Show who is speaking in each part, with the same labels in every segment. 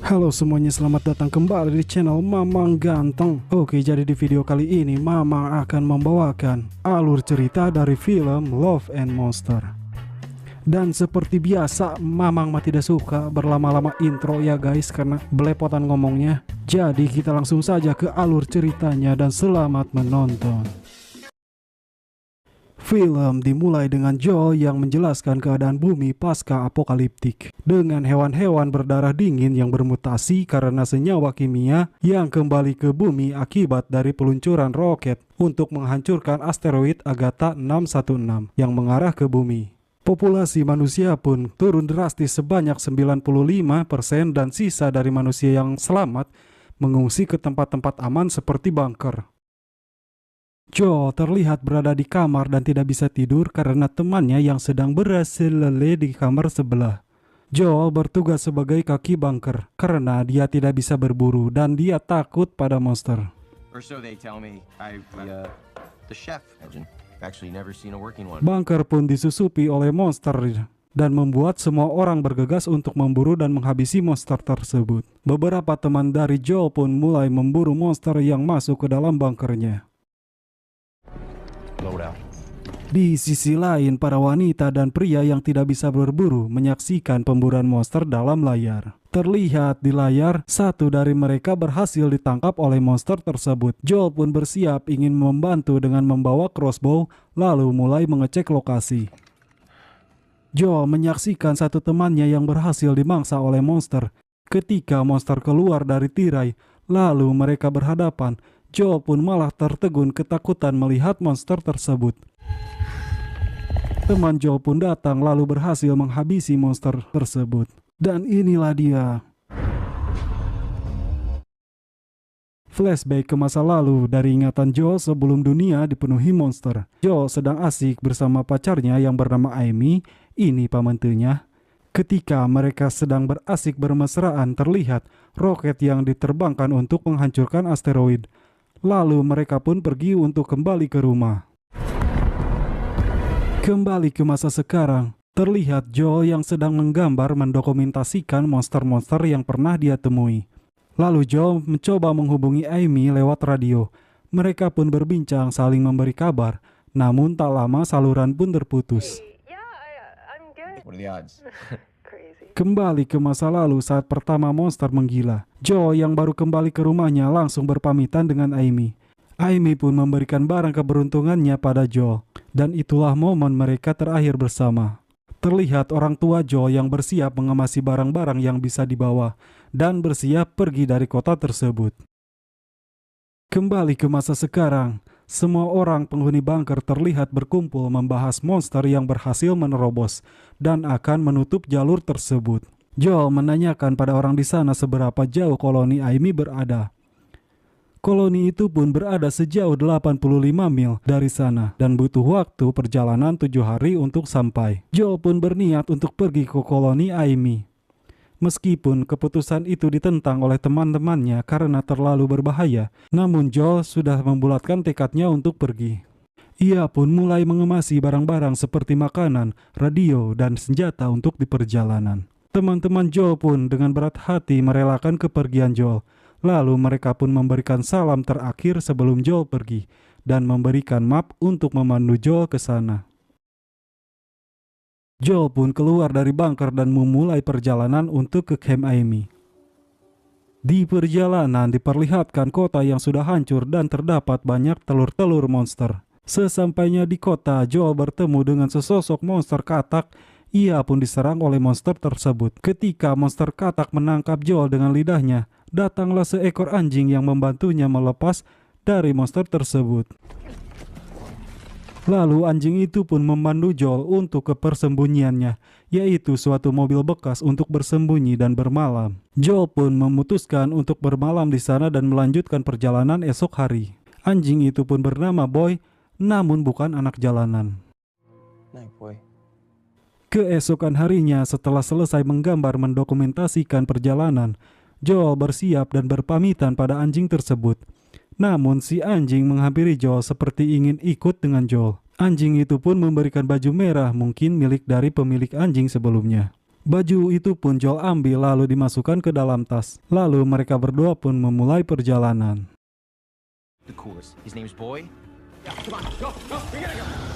Speaker 1: Halo semuanya, selamat datang kembali di channel Mamang Ganteng. Oke, jadi di video kali ini Mamang akan membawakan alur cerita dari film Love and Monster. Dan seperti biasa, Mamang mah tidak suka berlama-lama intro ya guys, karena belepotan ngomongnya. Jadi kita langsung saja ke alur ceritanya dan selamat menonton. Film dimulai dengan Joel yang menjelaskan keadaan bumi pasca apokaliptik dengan hewan-hewan berdarah dingin yang bermutasi karena senyawa kimia yang kembali ke bumi akibat dari peluncuran roket untuk menghancurkan asteroid Agatha 616 yang mengarah ke bumi. Populasi manusia pun turun drastis sebanyak 95% dan sisa dari manusia yang selamat mengungsi ke tempat-tempat aman seperti bunker. Joel terlihat berada di kamar dan tidak bisa tidur karena temannya yang sedang berhasil lele di kamar sebelah. Joel bertugas sebagai kaki bunker karena dia tidak bisa berburu dan dia takut pada monster. Bunker pun disusupi oleh monster dan membuat semua orang bergegas untuk memburu dan menghabisi monster tersebut. Beberapa teman dari Joel pun mulai memburu monster yang masuk ke dalam bunkernya. Di sisi lain, para wanita dan pria yang tidak bisa berburu menyaksikan pemburuan monster dalam layar. Terlihat di layar, satu dari mereka berhasil ditangkap oleh monster tersebut. Joel pun bersiap ingin membantu dengan membawa crossbow, lalu mulai mengecek lokasi. Joel menyaksikan satu temannya yang berhasil dimangsa oleh monster. Ketika monster keluar dari tirai, lalu mereka berhadapan. Joel pun malah tertegun ketakutan melihat monster tersebut. Teman Joel pun datang lalu berhasil menghabisi monster tersebut. Dan inilah dia. Flashback ke masa lalu dari ingatan Joel sebelum dunia dipenuhi monster. Joel sedang asik bersama pacarnya yang bernama Amy, ini pamentunya. Ketika mereka sedang berasik bermesraan, terlihat roket yang diterbangkan untuk menghancurkan asteroid. Lalu mereka pun pergi untuk kembali ke rumah. Kembali ke masa sekarang, terlihat Joel yang sedang menggambar mendokumentasikan monster-monster yang pernah dia temui. Lalu Joel mencoba menghubungi Amy lewat radio. Mereka pun berbincang saling memberi kabar, namun tak lama saluran pun terputus. Kembali ke masa lalu saat pertama monster menggila. Joel yang baru kembali ke rumahnya langsung berpamitan dengan Amy. Amy pun memberikan barang keberuntungannya pada Joel. Dan itulah momen mereka terakhir bersama. Terlihat orang tua Joel yang bersiap mengemasi barang-barang yang bisa dibawa dan bersiap pergi dari kota tersebut. Kembali ke masa sekarang, semua orang penghuni bunker terlihat berkumpul membahas monster yang berhasil menerobos dan akan menutup jalur tersebut. Joel menanyakan pada orang di sana seberapa jauh koloni Amy berada. Koloni itu pun berada sejauh 85 mil dari sana dan butuh waktu perjalanan 7 hari untuk sampai. Joel pun berniat untuk pergi ke koloni Amy. Meskipun keputusan itu ditentang oleh teman-temannya karena terlalu berbahaya, namun Joel sudah membulatkan tekadnya untuk pergi. Ia pun mulai mengemasi barang-barang seperti makanan, radio, dan senjata untuk di perjalanan. Teman-teman Joel pun dengan berat hati merelakan kepergian Joel. Lalu mereka pun memberikan salam terakhir sebelum Joel pergi dan memberikan map untuk memandu Joel ke sana. Joel pun keluar dari bunker dan memulai perjalanan untuk ke camp Amy. Di perjalanan diperlihatkan kota yang sudah hancur dan terdapat banyak telur-telur monster. Sesampainya di kota, Joel bertemu dengan sesosok monster katak. Ia pun diserang oleh monster tersebut. Ketika monster katak menangkap Joel dengan lidahnya, datanglah seekor anjing yang membantunya melepas dari monster tersebut. Lalu anjing itu pun memandu Joel untuk ke persembunyiannya, yaitu suatu mobil bekas untuk bersembunyi dan bermalam. Joel pun memutuskan untuk bermalam di sana dan melanjutkan perjalanan esok hari. Anjing itu pun bernama Boy, namun bukan anak jalanan. Keesokan harinya setelah selesai menggambar mendokumentasikan perjalanan, Joel bersiap dan berpamitan pada anjing tersebut. Namun si anjing menghampiri Joel seperti ingin ikut dengan Joel. Anjing itu pun memberikan baju merah, mungkin milik dari pemilik anjing sebelumnya. Baju itu pun Joel ambil lalu dimasukkan ke dalam tas. Lalu mereka berdua pun memulai perjalanan.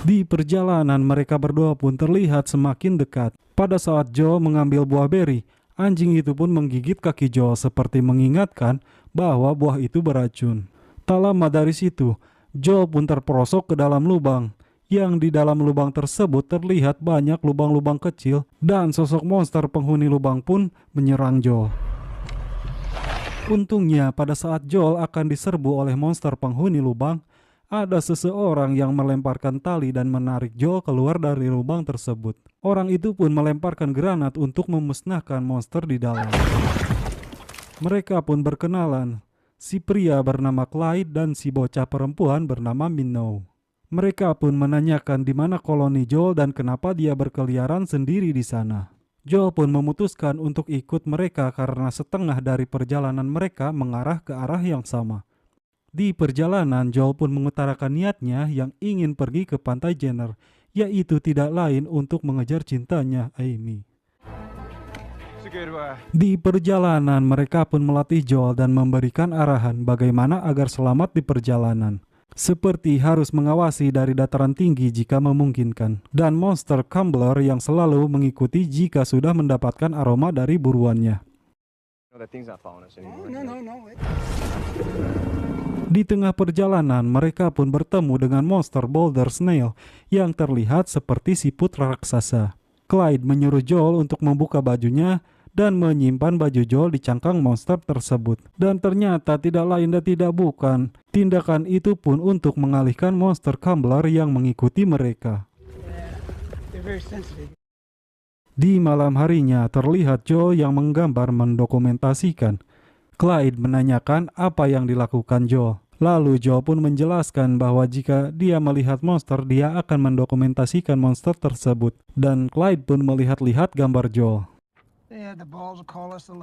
Speaker 1: Di perjalanan mereka berdua pun terlihat semakin dekat. Pada saat Joel mengambil buah beri, anjing itu pun menggigit kaki Joel seperti mengingatkan bahwa buah itu beracun. Tak lama dari situ, Joel pun terperosok ke dalam lubang. Yang di dalam lubang tersebut terlihat banyak lubang-lubang kecil dan sosok monster penghuni lubang pun menyerang Joel. Untungnya pada saat Joel akan diserbu oleh monster penghuni lubang, ada seseorang yang melemparkan tali dan menarik Joel keluar dari lubang tersebut. Orang itu pun melemparkan granat untuk memusnahkan monster di dalam. Mereka pun berkenalan, si pria bernama Clyde dan si bocah perempuan bernama Minnow. Mereka pun menanyakan di mana koloni Joel dan kenapa dia berkeliaran sendiri di sana. Joel pun memutuskan untuk ikut mereka karena setengah dari perjalanan mereka mengarah ke arah yang sama. Di perjalanan, Joel pun mengutarakan niatnya yang ingin pergi ke pantai Jenner, yaitu tidak lain untuk mengejar cintanya, Amy. Di perjalanan, mereka pun melatih Joel dan memberikan arahan bagaimana agar selamat di perjalanan. Seperti harus mengawasi dari dataran tinggi jika memungkinkan, dan monster Cumbler yang selalu mengikuti jika sudah mendapatkan aroma dari buruannya. Di tengah perjalanan, mereka pun bertemu dengan monster Boulder Snail yang terlihat seperti siput raksasa. Clyde menyuruh Joel untuk membuka bajunya dan menyimpan baju Joel di cangkang monster tersebut. Dan ternyata tidak lain dan tidak bukan, tindakan itu pun untuk mengalihkan monster Cumbler yang mengikuti mereka. Di malam harinya terlihat Joel yang menggambar mendokumentasikan. Clyde menanyakan apa yang dilakukan Joel. Lalu Joel pun menjelaskan bahwa jika dia melihat monster, dia akan mendokumentasikan monster tersebut. Dan Clyde pun melihat-lihat gambar Joel.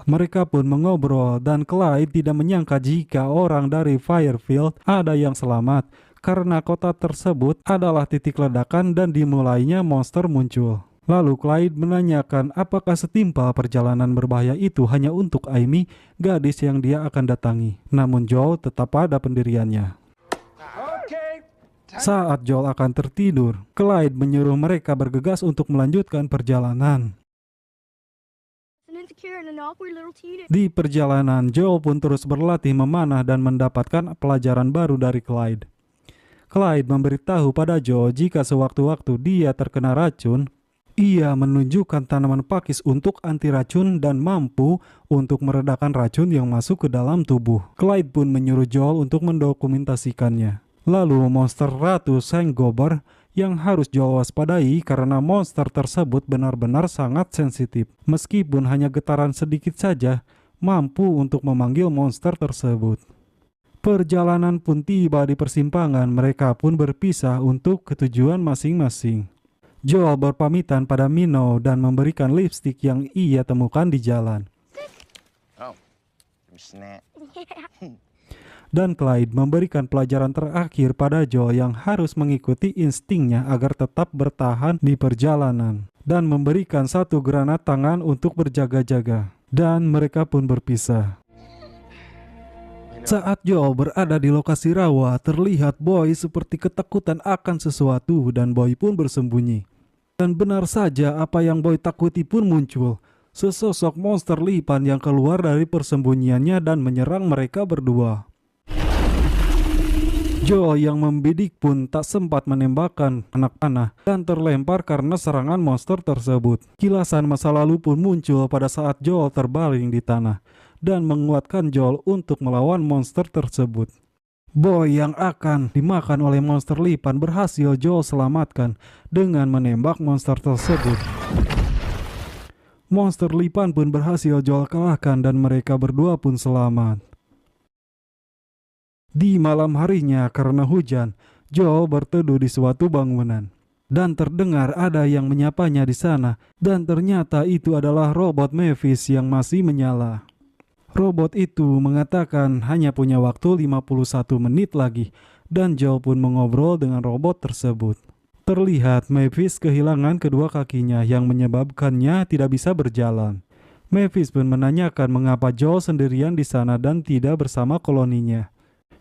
Speaker 1: Mereka pun mengobrol dan Clyde tidak menyangka jika orang dari Firefield ada yang selamat karena kota tersebut adalah titik ledakan dan dimulainya monster muncul. Lalu Clyde menanyakan apakah setimpal perjalanan berbahaya itu hanya untuk Amy, gadis yang dia akan datangi. Namun Joel tetap pada pendiriannya. Saat Joel akan tertidur, Clyde menyuruh mereka bergegas untuk melanjutkan perjalanan. Di perjalanan, Joel pun terus berlatih memanah dan mendapatkan pelajaran baru dari Clyde. Clyde memberitahu pada Joel jika sewaktu-waktu dia terkena racun, ia menunjukkan tanaman pakis untuk anti racun dan mampu untuk meredakan racun yang masuk ke dalam tubuh. Clyde pun menyuruh Joel untuk mendokumentasikannya. Lalu monster Ratu Senggober yang harus Joel waspadai karena monster tersebut benar-benar sangat sensitif. Meskipun hanya getaran sedikit saja, mampu untuk memanggil monster tersebut. Perjalanan pun tiba di persimpangan, mereka pun berpisah untuk ketujuan masing-masing. Joel berpamitan pada Minnow dan memberikan lipstik yang ia temukan di jalan. Dan Clyde memberikan pelajaran terakhir pada Joel yang harus mengikuti instingnya agar tetap bertahan di perjalanan. Dan memberikan satu granat tangan untuk berjaga-jaga. Dan mereka pun berpisah. Saat Joel berada di lokasi rawa, terlihat Boy seperti ketakutan akan sesuatu dan Boy pun bersembunyi. Dan benar saja apa yang Boy takuti pun muncul. Sesosok monster lipan yang keluar dari persembunyiannya dan menyerang mereka berdua. Joel yang membidik pun tak sempat menembakkan anak panah dan terlempar karena serangan monster tersebut. Kilasan masa lalu pun muncul pada saat Joel terbaring di tanah dan menguatkan Joel untuk melawan monster tersebut. Boy yang akan dimakan oleh monster lipan berhasil Joel selamatkan dengan menembak monster tersebut. Monster lipan pun berhasil Joel kalahkan dan mereka berdua pun selamat. Di malam harinya karena hujan, Joel berteduh di suatu bangunan. Dan terdengar ada yang menyapanya di sana. Dan ternyata itu adalah robot Mavis yang masih menyala. Robot itu mengatakan hanya punya waktu 51 menit lagi. Dan Joel pun mengobrol dengan robot tersebut. Terlihat Mavis kehilangan kedua kakinya yang menyebabkannya tidak bisa berjalan. Mavis pun menanyakan mengapa Joel sendirian di sana dan tidak bersama koloninya.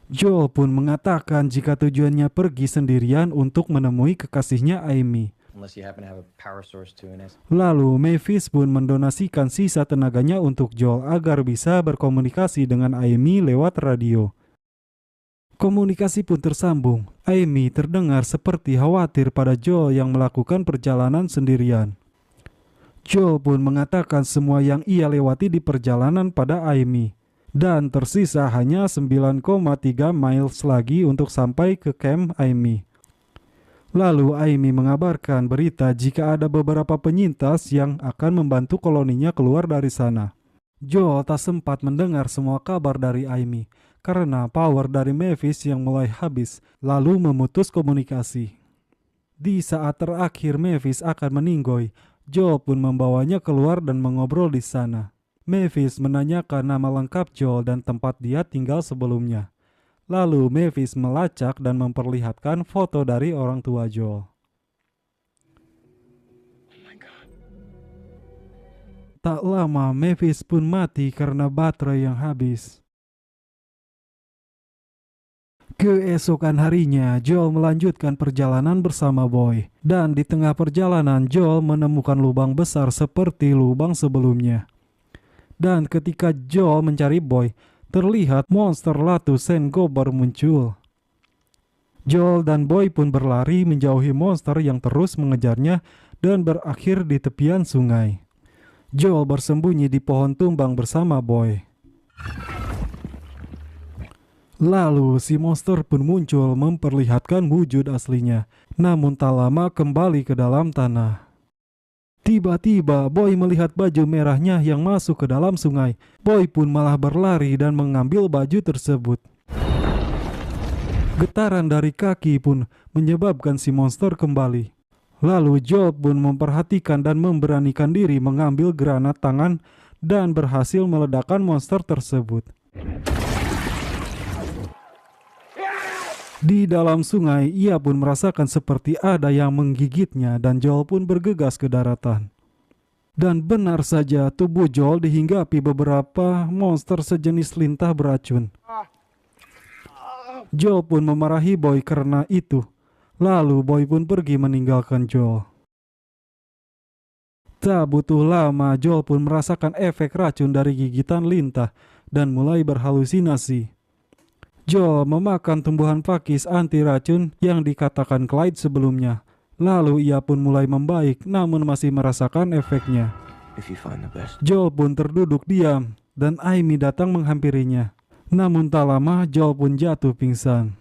Speaker 1: Joel pun mengatakan jika tujuannya pergi sendirian untuk menemui kekasihnya Amy. Lalu Mavis pun mendonasikan sisa tenaganya untuk Joel agar bisa berkomunikasi dengan Amy lewat radio. Komunikasi pun tersambung. Amy terdengar seperti khawatir pada Joel yang melakukan perjalanan sendirian. Joel pun mengatakan semua yang ia lewati di perjalanan pada Amy. Dan tersisa hanya 9,3 miles lagi untuk sampai ke camp Amy. Lalu Amy mengabarkan berita jika ada beberapa penyintas yang akan membantu koloninya keluar dari sana. Joel tak sempat mendengar semua kabar dari Amy karena power dari Mavis yang mulai habis, lalu memutus komunikasi. Di saat terakhir Mavis akan meninggoy, Joel pun membawanya keluar dan mengobrol di sana. Mavis menanyakan nama lengkap Joel dan tempat dia tinggal sebelumnya. Lalu Mavis melacak dan memperlihatkan foto dari orang tua Joel. Tak lama Mavis pun mati karena baterai yang habis. Keesokan harinya, Joel melanjutkan perjalanan bersama Boy. Dan di tengah perjalanan, Joel menemukan lubang besar seperti lubang sebelumnya. Dan ketika Joel mencari Boy, terlihat monster Latu Sengobar muncul. Joel dan Boy pun berlari menjauhi monster yang terus mengejarnya dan berakhir di tepian sungai. Joel bersembunyi di pohon tumbang bersama Boy. Lalu si monster pun muncul memperlihatkan wujud aslinya, namun tak lama kembali ke dalam tanah. Tiba-tiba Boy melihat baju merahnya yang masuk ke dalam sungai. Boy pun malah berlari dan mengambil baju tersebut. Getaran dari kaki pun menyebabkan si monster kembali. Lalu Joel pun memperhatikan dan memberanikan diri mengambil granat tangan dan berhasil meledakkan monster tersebut. Di dalam sungai, ia pun merasakan seperti ada yang menggigitnya dan Joel pun bergegas ke daratan. Dan benar saja, tubuh Joel dihinggapi beberapa monster sejenis lintah beracun. Joel pun memarahi Boy karena itu. Lalu Boy pun pergi meninggalkan Joel. Tak butuh lama, Joel pun merasakan efek racun dari gigitan lintah dan mulai berhalusinasi. Joel memakan tumbuhan pakis anti racun yang dikatakan Clyde sebelumnya. Lalu ia pun mulai membaik namun masih merasakan efeknya. Joel pun terduduk diam dan Amy datang menghampirinya. Namun tak lama Joel pun jatuh pingsan.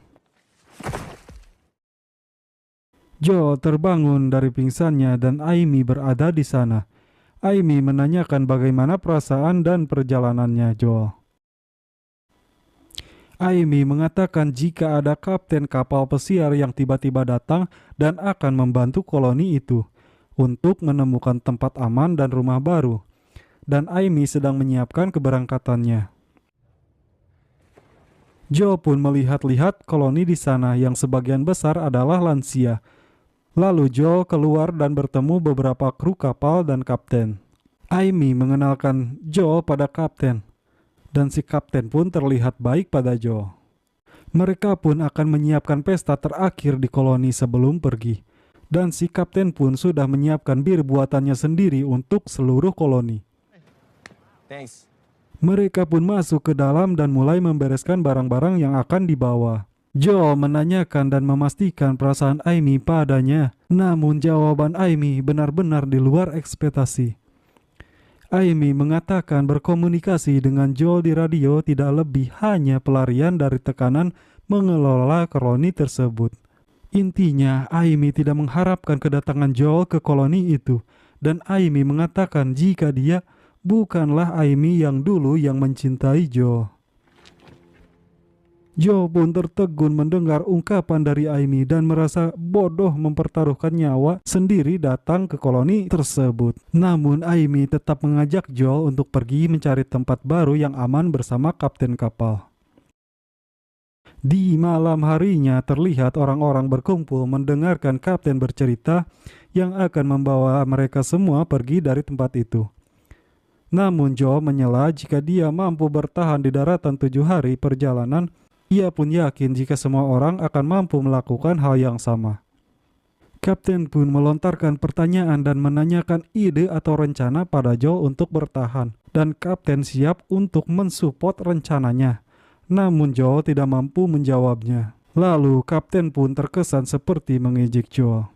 Speaker 1: Joel terbangun dari pingsannya dan Amy berada di sana. Amy menanyakan bagaimana perasaan dan perjalanannya Joel. Amy mengatakan jika ada kapten kapal pesiar yang tiba-tiba datang dan akan membantu koloni itu untuk menemukan tempat aman dan rumah baru. Dan Amy sedang menyiapkan keberangkatannya. Joel pun melihat-lihat koloni di sana yang sebagian besar adalah lansia. Lalu Joel keluar dan bertemu beberapa kru kapal dan kapten. Amy mengenalkan Joel pada kapten. Dan si kapten pun terlihat baik pada Joel. Mereka pun akan menyiapkan pesta terakhir di koloni sebelum pergi. Dan si kapten pun sudah menyiapkan bir buatannya sendiri untuk seluruh koloni.
Speaker 2: Thanks.
Speaker 1: Mereka pun masuk ke dalam dan mulai membereskan barang-barang yang akan dibawa. Joel menanyakan dan memastikan perasaan Amy padanya. Namun jawaban Amy benar-benar di luar ekspektasi. Amy mengatakan berkomunikasi dengan Joel di radio tidak lebih hanya pelarian dari tekanan mengelola koloni tersebut. Intinya, Amy tidak mengharapkan kedatangan Joel ke koloni itu, dan Amy mengatakan jika dia bukanlah Amy yang dulu yang mencintai Joel. Joel pun tertegun mendengar ungkapan dari Amy dan merasa bodoh mempertaruhkan nyawa sendiri datang ke koloni tersebut. Namun Amy tetap mengajak Joel untuk pergi mencari tempat baru yang aman bersama kapten kapal. Di malam harinya terlihat orang-orang berkumpul mendengarkan kapten bercerita yang akan membawa mereka semua pergi dari tempat itu. Namun Joel menyela jika dia mampu bertahan di daratan 7 hari perjalanan. Ia pun yakin jika semua orang akan mampu melakukan hal yang sama. Kapten pun melontarkan pertanyaan dan menanyakan ide atau rencana pada Joel untuk bertahan. Dan kapten siap untuk mensupport rencananya. Namun Joel tidak mampu menjawabnya. Lalu kapten pun terkesan seperti mengejek Joel.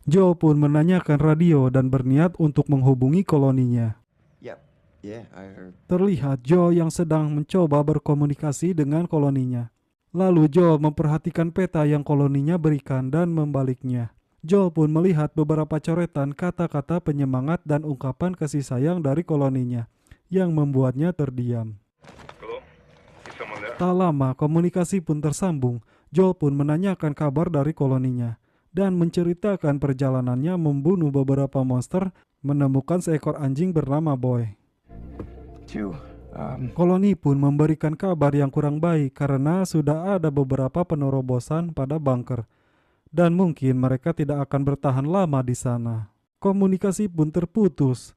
Speaker 1: Joel pun menanyakan radio dan berniat untuk menghubungi koloninya.
Speaker 2: Yep. Yeah, I heard.
Speaker 1: Terlihat Joel yang sedang mencoba berkomunikasi dengan koloninya. Lalu Joel memperhatikan peta yang koloninya berikan dan membaliknya. Joel pun melihat beberapa coretan kata-kata penyemangat dan ungkapan kasih sayang dari koloninya yang membuatnya terdiam. Tak lama komunikasi pun tersambung. Joel pun menanyakan kabar dari koloninya dan menceritakan perjalanannya membunuh beberapa monster, menemukan seekor anjing bernama Boy. Koloni pun memberikan kabar yang kurang baik karena sudah ada beberapa penerobosan pada bunker dan mungkin mereka tidak akan bertahan lama di sana. Komunikasi pun terputus.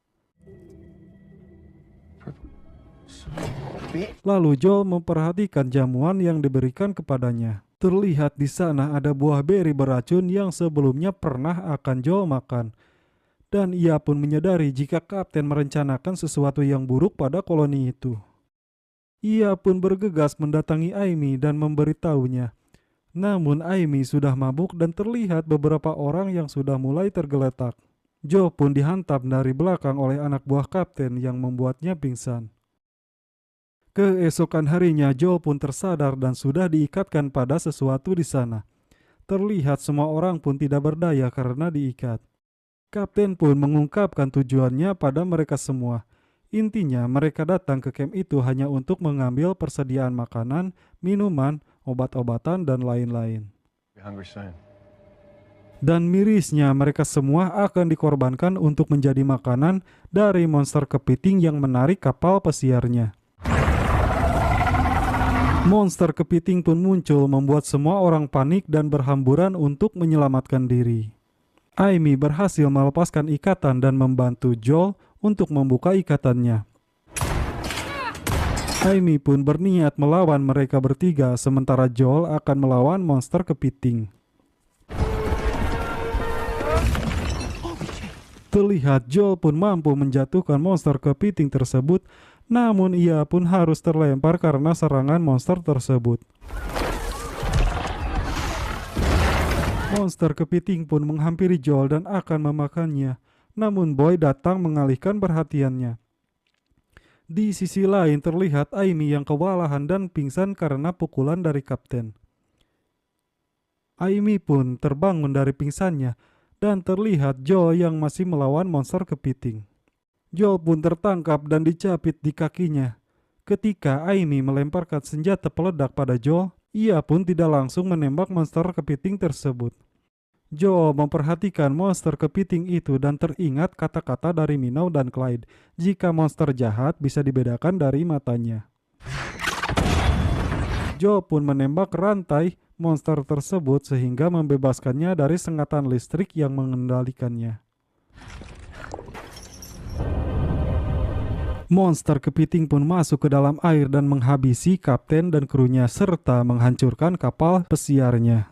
Speaker 1: Lalu Joel memperhatikan jamuan yang diberikan kepadanya. Terlihat di sana ada buah beri beracun yang sebelumnya pernah akan Joel makan. Dan ia pun menyadari jika kapten merencanakan sesuatu yang buruk pada koloni itu. Ia pun bergegas mendatangi Amy dan memberitahunya. Namun Amy sudah mabuk dan terlihat beberapa orang yang sudah mulai tergeletak. Joel pun dihantam dari belakang oleh anak buah kapten yang membuatnya pingsan. Keesokan harinya Joel pun tersadar dan sudah diikatkan pada sesuatu di sana. Terlihat semua orang pun tidak berdaya karena diikat. Kapten pun mengungkapkan tujuannya pada mereka semua. Intinya mereka datang ke camp itu hanya untuk mengambil persediaan makanan, minuman, obat-obatan, dan lain-lain. Dan mirisnya mereka semua akan dikorbankan untuk menjadi makanan dari monster kepiting yang menarik kapal pesiarnya. Monster kepiting pun muncul membuat semua orang panik dan berhamburan untuk menyelamatkan diri. Amy berhasil melepaskan ikatan dan membantu Joel untuk membuka ikatannya. Amy pun berniat melawan mereka bertiga sementara Joel akan melawan monster kepiting. Terlihat Joel pun mampu menjatuhkan monster kepiting tersebut, namun ia pun harus terlempar karena serangan monster tersebut. Monster kepiting pun menghampiri Joel dan akan memakannya, namun Boy datang mengalihkan perhatiannya. Di sisi lain terlihat Amy yang kewalahan dan pingsan karena pukulan dari kapten. Amy pun terbangun dari pingsannya dan terlihat Joel yang masih melawan monster kepiting. Joel pun tertangkap dan dicapit di kakinya. Ketika Amy melemparkan senjata peledak pada Joel, ia pun tidak langsung menembak monster kepiting tersebut. Joel memperhatikan monster kepiting itu dan teringat kata-kata dari Minow dan Clyde, jika monster jahat bisa dibedakan dari matanya. Joel pun menembak rantai monster tersebut sehingga membebaskannya dari sengatan listrik yang mengendalikannya. Monster kepiting pun masuk ke dalam air dan menghabisi kapten dan krunya serta menghancurkan kapal pesiarnya.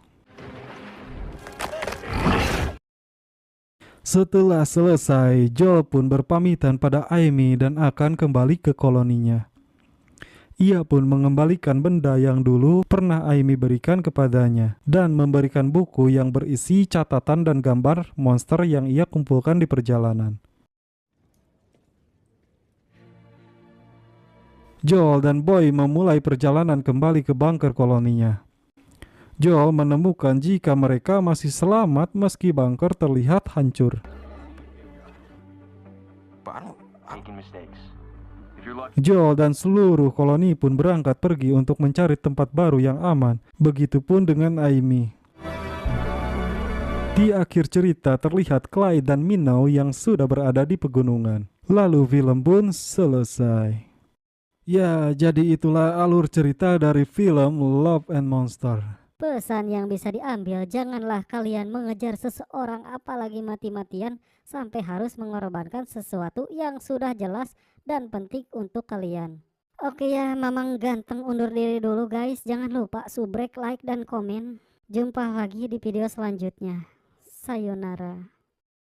Speaker 1: Setelah selesai, Joel pun berpamitan pada Amy dan akan kembali ke koloninya. Ia pun mengembalikan benda yang dulu pernah Amy berikan kepadanya dan memberikan buku yang berisi catatan dan gambar monster yang ia kumpulkan di perjalanan. Joel dan Boy memulai perjalanan kembali ke bunker koloninya. Joel menemukan jika mereka masih selamat meski bunker terlihat hancur. Joel dan seluruh koloni pun berangkat pergi untuk mencari tempat baru yang aman. Begitupun dengan Amy. Di akhir cerita terlihat Clyde dan Minow yang sudah berada di pegunungan. Lalu film pun selesai. Ya, jadi itulah alur cerita dari film Love and Monster.
Speaker 3: Pesan yang bisa diambil, janganlah kalian mengejar seseorang apalagi mati-matian sampai harus mengorbankan sesuatu yang sudah jelas dan penting untuk kalian. Oke ya, Mamang Ganteng undur diri dulu guys. Jangan lupa subrek, like, dan komen. Jumpa lagi di video selanjutnya. Sayonara.